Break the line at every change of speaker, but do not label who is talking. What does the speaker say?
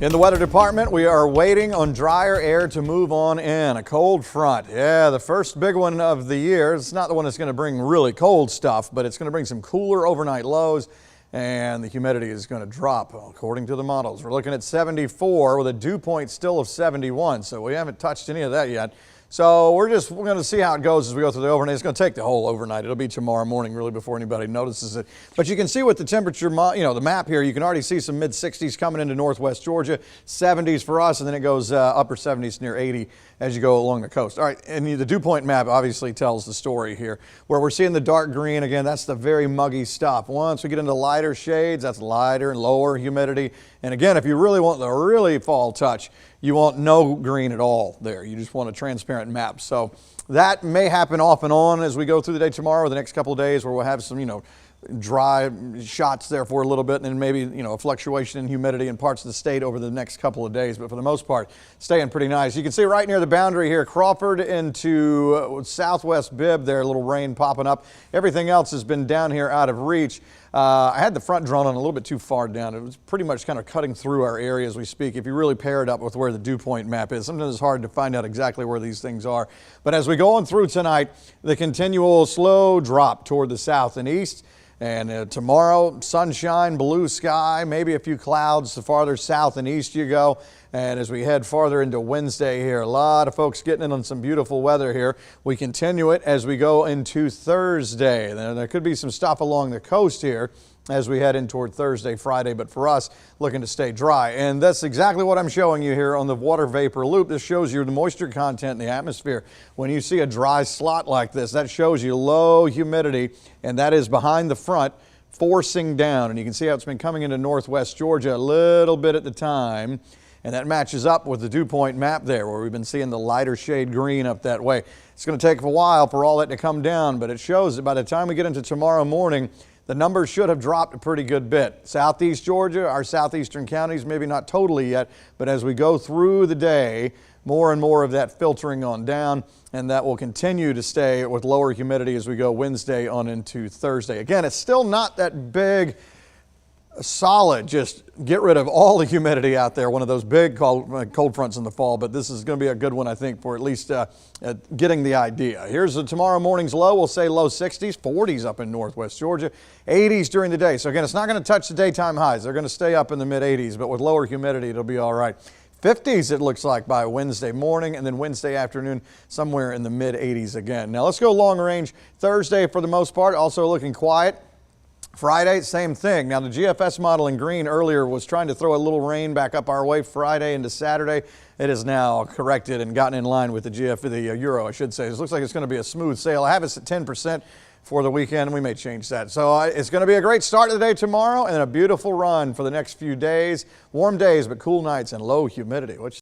In the weather department, we are waiting on drier air to move on in. A cold front. Yeah, the first big one of the year. It's not the one that's going to bring really cold stuff, but it's going to bring some cooler overnight lows, and the humidity is going to drop according to the models. We're looking at 74 with a dew point still of 71, so we haven't touched any of that yet. So we're going to see how it goes as we go through the overnight. It's going to take the whole overnight. It'll be tomorrow morning really before anybody notices it. But you can see with the temperature, the map here, you can already see some mid-60s coming into northwest Georgia, 70s for us, and then it goes upper 70s near 80 as you go along the coast. All right, and the dew point map obviously tells the story here. Where we're seeing the dark green, again, that's the very muggy stuff. Once we get into lighter shades, that's lighter and lower humidity. And again, if you really want the really fall touch, you want no green at all there. You just want a transparent map. So that may happen off and on as we go through the day tomorrow or the next couple of days, where we'll have some, dry shots there for a little bit, and then maybe, a fluctuation in humidity in parts of the state over the next couple of days. But for the most part, staying pretty nice. You can see right near the boundary here, Crawford into southwest Bibb there, a little rain popping up. Everything else has been down here out of reach. I had the front drawn on a little bit too far down. It was pretty much kind of cutting through our area as we speak. If you really pair it up with where the dew point map is, sometimes it's hard to find out exactly where these things are. But as we go on through tonight, the continual slow drop toward the south and east. And tomorrow, sunshine, blue sky, maybe a few clouds the farther south and east you go. And as we head farther into Wednesday here, a lot of folks getting in on some beautiful weather here. We continue it as we go into Thursday. There could be some stuff along the coast here as we head in toward Thursday, Friday, but for us, looking to stay dry. And that's exactly what I'm showing you here on the water vapor loop. This shows you the moisture content in the atmosphere. When you see a dry slot like this, that shows you low humidity, and that is behind the front, forcing down. And you can see how it's been coming into northwest Georgia a little bit at the time. And that matches up with the dew point map there, where we've been seeing the lighter shade green up that way. It's going to take a while for all that to come down, but it shows that by the time we get into tomorrow morning, the numbers should have dropped a pretty good bit. Southeast Georgia, our southeastern counties, maybe not totally yet, but as we go through the day, more and more of that filtering on down, and that will continue to stay with lower humidity as we go Wednesday on into Thursday. Again, it's still not that big, solid, just get rid of all the humidity out there, one of those big cold fronts in the fall, but this is going to be a good one, I think, for at least getting the idea. Here's the tomorrow morning's low. We'll say low 60s, 40s up in northwest Georgia, 80s during the day. So again, it's not going to touch the daytime highs. They're going to stay up in the mid 80s, but with lower humidity, it'll be all right. 50s it looks like by Wednesday morning, and then Wednesday afternoon somewhere in the mid 80s again. Now let's go long range. Thursday for the most part, also looking quiet. Friday, same thing. Now the GFS model in green earlier was trying to throw a little rain back up our way Friday into Saturday. It is now corrected and gotten in line with the Euro, I should say. It looks like it's going to be a smooth sail. I have us at 10% for the weekend. We may change that. So it's going to be a great start to the day tomorrow, and then a beautiful run for the next few days. Warm days, but cool nights and low humidity.